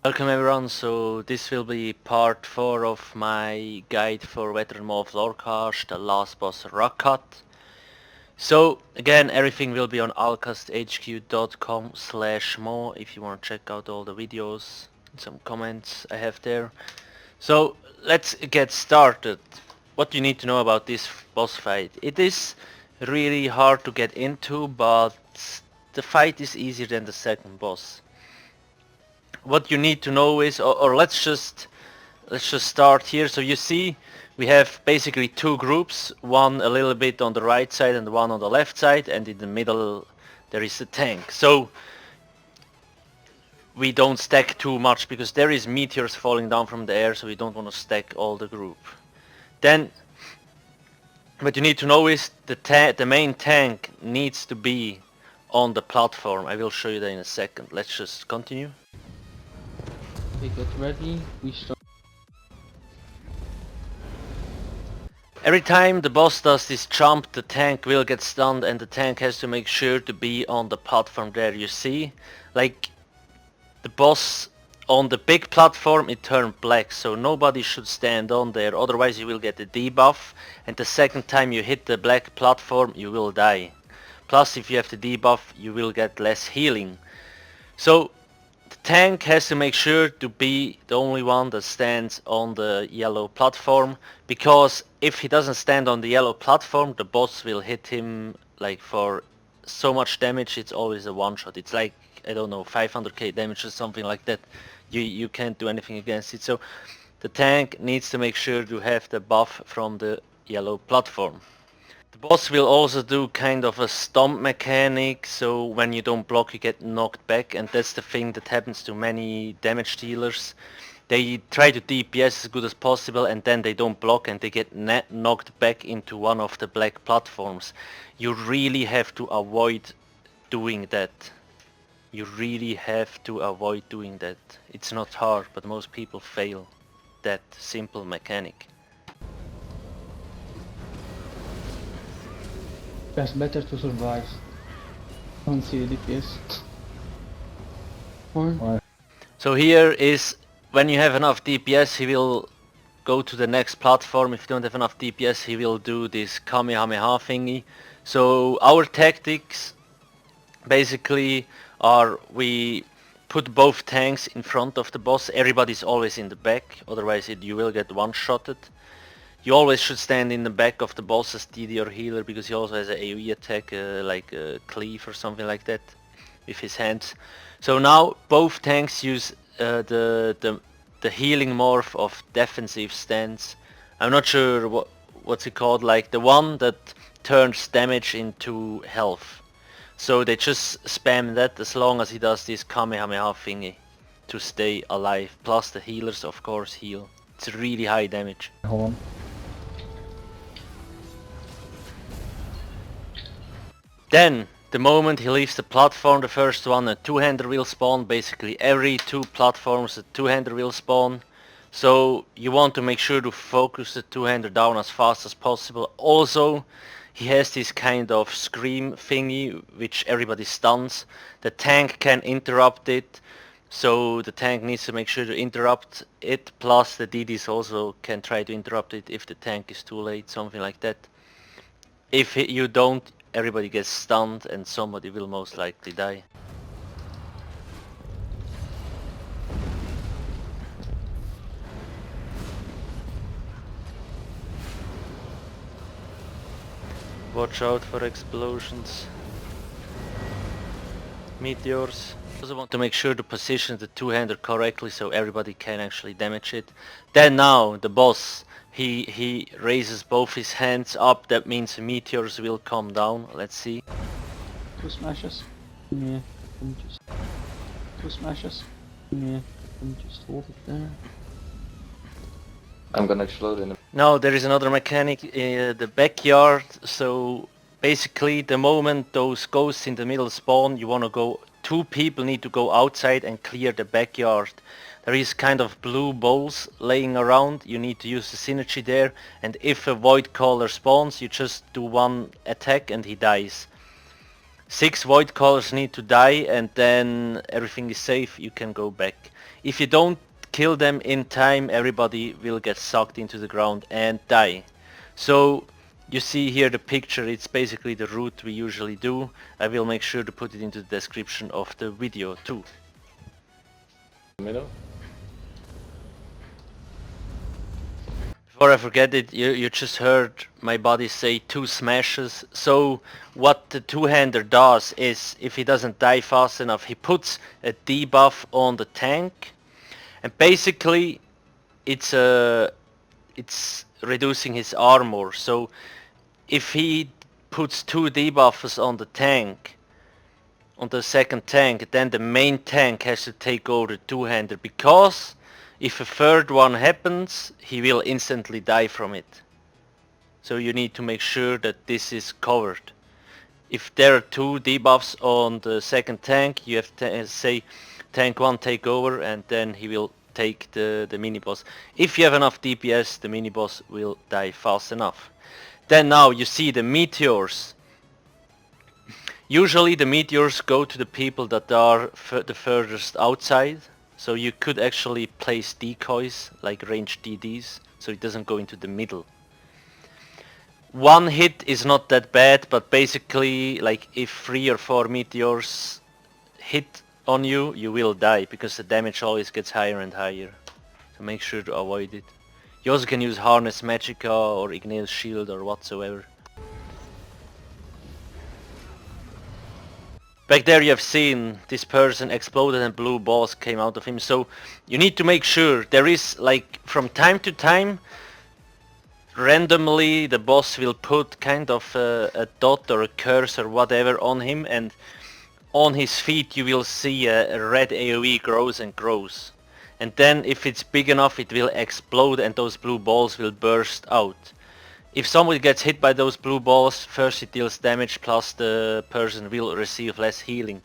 Welcome everyone, so this will be part 4 of my guide for veteran Maw of Lorkhaj, the last boss Rakkhat. So again, everything will be on alcasthq.com/maw if you want to check out all the videos and some comments I have there. So let's get started. What you need to know about this boss fight. It is really hard to get into, but the fight is easier than the second boss. What you need to know is, or let's just start here. So you see we have basically two groups, one a little bit on the right side and one on the left side, and in the middle there is a tank. So we don't stack too much because there is meteors falling down from the air, so we don't want to stack all the group. Then what you need to know is the main tank needs to be on the platform. I will show you that in a second. Let's just continue. Okay, get ready. We start. Every time the boss does this jump, the tank will get stunned, and the tank has to make sure to be on the platform there. You see, like the boss on the big platform, it turned black, so nobody should stand on there, otherwise you will get a debuff, and the second time you hit the black platform you will die. Plus if you have the debuff you will get less healing. So the tank has to make sure to be the only one that stands on the yellow platform, because if he doesn't stand on the yellow platform, the boss will hit him like for so much damage. It's always a one shot. It's like, I don't know, 500k damage or something like that. You can't do anything against it. So the tank needs to make sure to have the buff from the yellow platform. The boss will also do kind of a stomp mechanic, so when you don't block you get knocked back, and that's the thing that happens to many damage dealers. They try to DPS as good as possible and then they don't block and they get knocked back into one of the black platforms. You really have to avoid doing that. You really have to avoid doing that. It's not hard, but most people fail that simple mechanic. It's better to survive. Don't see the DPS. Why? So here is, when you have enough DPS he will go to the next platform. If you don't have enough DPS he will do this Kamehameha thingy. So our tactics basically are, we put both tanks in front of the boss. Everybody's always in the back, otherwise you will get one-shotted. You always should stand in the back of the boss as DD or healer, because he also has an AoE attack, like a cleave or something like that, with his hands. So now both tanks use the healing morph of defensive stance. I'm not sure what's it called, like the one that turns damage into health. So they just spam that as long as he does this Kamehameha thingy to stay alive. Plus the healers of course heal. It's really high damage. Hold on. Then, the moment he leaves the platform, the first one, a two-hander will spawn. Basically every two platforms a two-hander will spawn. So you want to make sure to focus the two-hander down as fast as possible. Also, he has this kind of scream thingy which everybody stuns. The tank can interrupt it, so the tank needs to make sure to interrupt it. Plus the DDs also can try to interrupt it if the tank is too late, something like that. If you don't, everybody gets stunned and somebody will most likely die. Watch out for explosions. Meteors. Also want to make sure to position the two-hander correctly so everybody can actually damage it. Then now the boss, he raises both his hands up. That means meteors will come down. Let's see. 2 smashes. Yeah, just 2 smashes. Yeah, just hold it there. I'm gonna explode in a... Now there is another mechanic in the backyard. So basically the moment those ghosts in the middle spawn, you want to go, two people need to go outside and clear the backyard. There is kind of blue balls laying around. You need to use the synergy there, and if a void caller spawns you just do one attack and he dies. 6 void callers need to die and then everything is safe, you can go back. If you don't kill them in time, everybody will get sucked into the ground and die. So you see here the picture, it's basically the route we usually do. I will make sure to put it into the description of the video too. Middle. Before I forget it, you just heard my body say 2 smashes. So what the two-hander does is, if he doesn't die fast enough, he puts a debuff on the tank, and basically it's reducing his armor. So if he puts 2 debuffs on the tank, on the second tank, then the main tank has to take over the two-hander, because if a third one happens, he will instantly die from it. So you need to make sure that this is covered. If there are 2 debuffs on the second tank, you have to say tank 1 take over, and then he will take the mini-boss. If you have enough DPS, the mini-boss will die fast enough. Then now you see the meteors. Usually the meteors go to the people that are the furthest outside. So you could actually place decoys, like ranged DDs, so it doesn't go into the middle. 1 hit is not that bad, but basically, like, if 3 or 4 meteors hit on you, you will die, because the damage always gets higher and higher. So make sure to avoid it. You also can use Harness Magica or Igneous Shield or whatsoever. Back there you have seen this person exploded and blue balls came out of him, so you need to make sure there is, like, from time to time, randomly the boss will put kind of a dot or a curse or whatever on him, and on his feet you will see a red AoE grows and grows. And then if it's big enough it will explode and those blue balls will burst out. If somebody gets hit by those blue balls, first it deals damage, plus the person will receive less healing.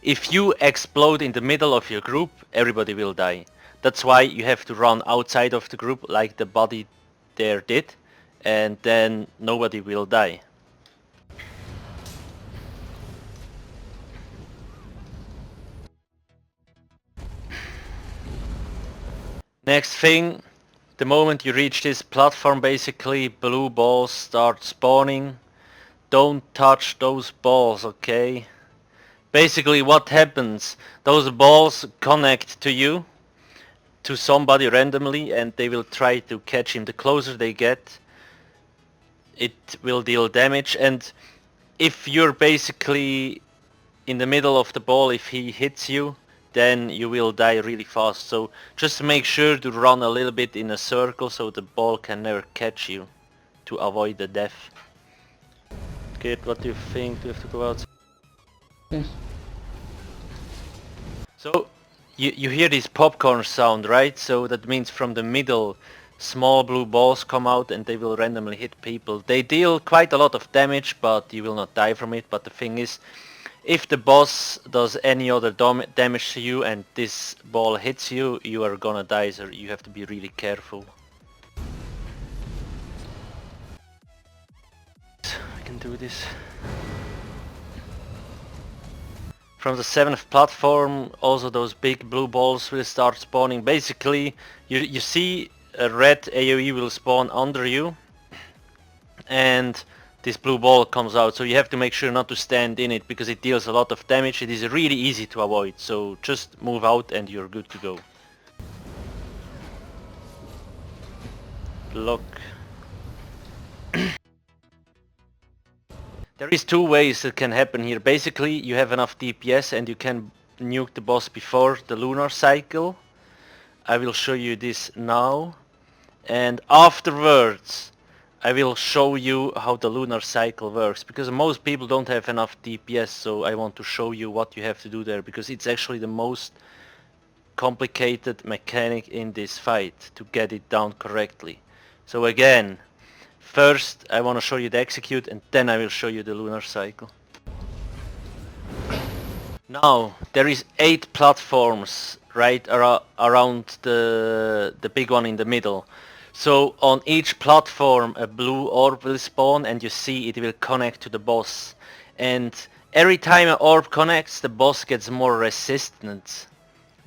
If you explode in the middle of your group, everybody will die. That's why you have to run outside of the group like the body there did, and then nobody will die. Next thing, the moment you reach this platform, basically blue balls start spawning. Don't touch those balls, okay? Basically what happens, those balls connect to you, to somebody randomly, and they will try to catch him. The closer they get, it will deal damage, and if you're basically in the middle of the ball, if he hits you, then you will die really fast. So just make sure to run a little bit in a circle so the ball can never catch you, to avoid the death. Kid, what do you think? Do you have to go out? Yes. So you hear this popcorn sound, right? So that means from the middle small blue balls come out and they will randomly hit people. They deal quite a lot of damage, but you will not die from it. But the thing is, if the boss does any other damage to you and this ball hits you, you are gonna die, so you have to be really careful. I can do this. From the 7th platform, also those big blue balls will start spawning. Basically, you see a red AoE will spawn under you, and this blue ball comes out, so you have to make sure not to stand in it because it deals a lot of damage. It is really easy to avoid, so just move out and you're good to go. Block. There is 2 ways that can happen here. Basically, you have enough DPS and you can nuke the boss before the Lunar Cycle. I will show you this now, and afterwards I will show you how the Lunar Cycle works, because most people don't have enough DPS, so I want to show you what you have to do there, because it's actually the most complicated mechanic in this fight to get it down correctly. So again, first I want to show you the execute, and then I will show you the Lunar Cycle. Now, there is 8 platforms right around the big one in the middle. So on each platform a blue orb will spawn, and you see it will connect to the boss. And every time an orb connects, the boss gets more resistance.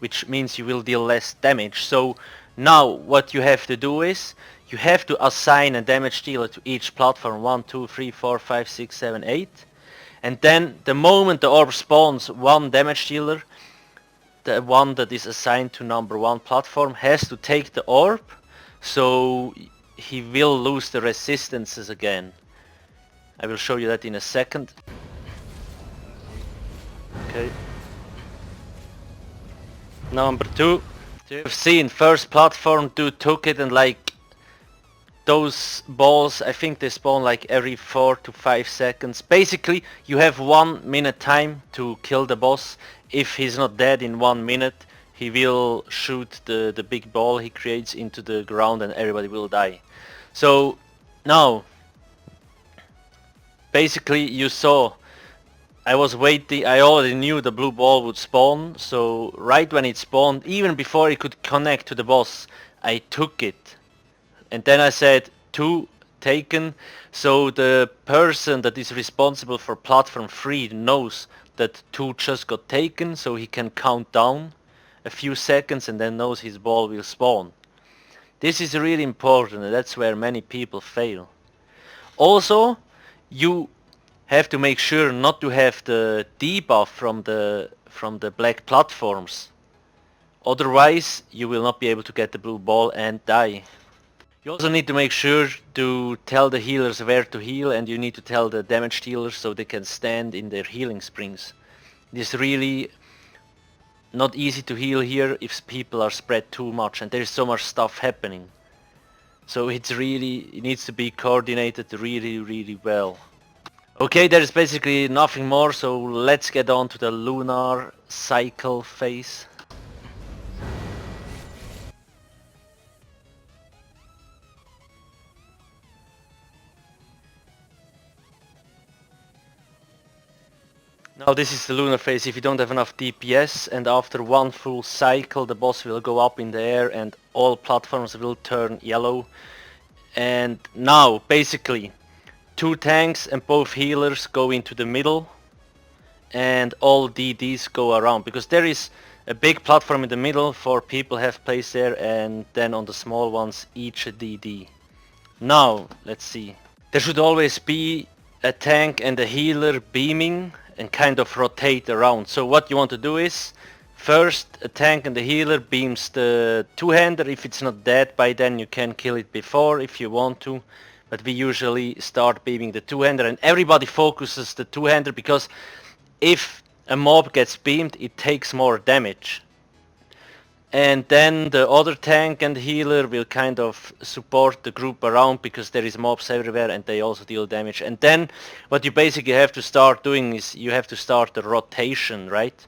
which means you will deal less damage. So now what you have to do is you have to assign a damage dealer to each platform 1, 2, 3, 4, 5, 6, 7, 8. And then the moment the orb spawns, one damage dealer, the one that is assigned to number 1 platform, has to take the orb, so he will lose the resistances again. I will show you that in a second. Okay. Number 2. You've seen first platform, dude took it, and like those balls, I think they spawn like every 4 to 5 seconds. Basically you have 1 minute time to kill the boss. If he's not dead in 1 minute, he will shoot the big ball he creates into the ground and everybody will die. So now basically you saw I was waiting, I already knew the blue ball would spawn, so right when it spawned, even before it could connect to the boss, I took it. And then I said 2 taken, so the person that is responsible for platform 3 knows that 2 just got taken, so he can count down a few seconds and then knows his ball will spawn. This is really important, and that's where many people fail. Also, you have to make sure not to have the debuff from the black platforms. Otherwise, you will not be able to get the blue ball and die. You also need to make sure to tell the healers where to heal, and you need to tell the damage dealers so they can stand in their healing springs. It is really not easy to heal here if people are spread too much and there is so much stuff happening. So it needs to be coordinated really well. Okay, there is basically nothing more, so let's get on to the Lunar Cycle phase. Now this is the lunar phase. If you don't have enough DPS, and after 1 full cycle the boss will go up in the air and all platforms will turn yellow. And now basically 2 tanks and both healers go into the middle and all DDs go around, because there is a big platform in the middle, 4 people have placed there, and then on the small ones each a DD. Now let's see. There should always be a tank and a healer beaming and kind of rotate around. So what you want to do is, first a tank and the healer beams the 2-hander. If it's not dead by then you can kill it before if you want to, but we usually start beaming the 2-hander and everybody focuses the 2-hander, because if a mob gets beamed it takes more damage. And then the other tank and healer will kind of support the group around, because there is mobs everywhere and they also deal damage. And then what you basically have to start doing is you have to start the rotation, right?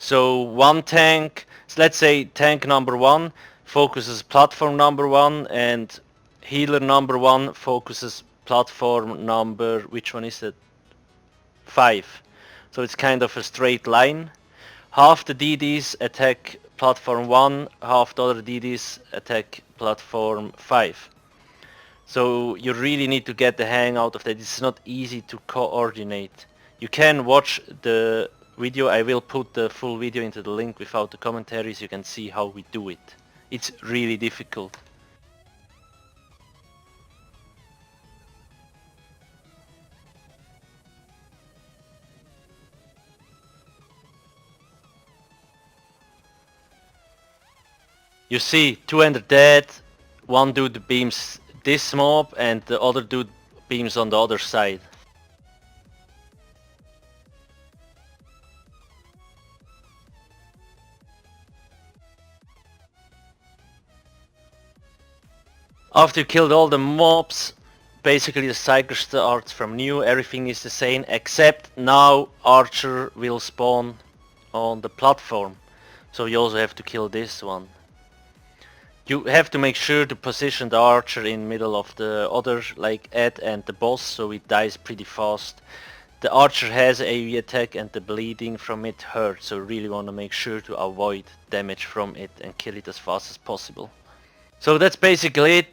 So one tank, so let's say tank number 1 focuses platform number 1 and healer number 1 focuses platform number, which one is it? 5. So it's kind of a straight line. Half the DDs attack platform 1, half the other DDs attack platform 5. So you really need to get the hang out of that. It's not easy to coordinate. You can watch the video. I will put the full video into the link without the commentaries. You can see how we do it. It's really difficult. You see, 200 dead, 1 dude beams this mob and the other dude beams on the other side. After you killed all the mobs, basically the cycle starts from new. Everything is the same, except now Archer will spawn on the platform. So you also have to kill this one. You have to make sure to position the Archer in middle of the other, like Ed and the boss, so it dies pretty fast. The Archer has AoE attack and the bleeding from it hurts, so really want to make sure to avoid damage from it and kill it as fast as possible. So that's basically it.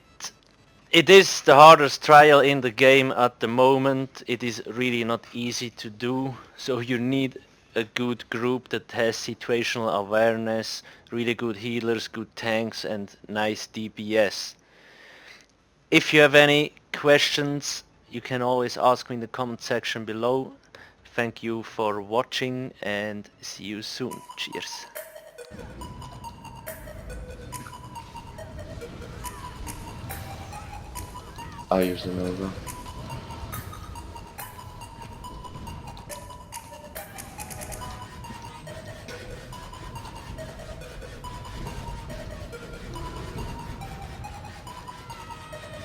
It is the hardest trial in the game at the moment. It is really not easy to do, so you need a good group that has situational awareness, really good healers, good tanks, and nice DPS. If you have any questions, you can always ask me in the comment section below. Thank you for watching and see you soon. Cheers. I usually know that.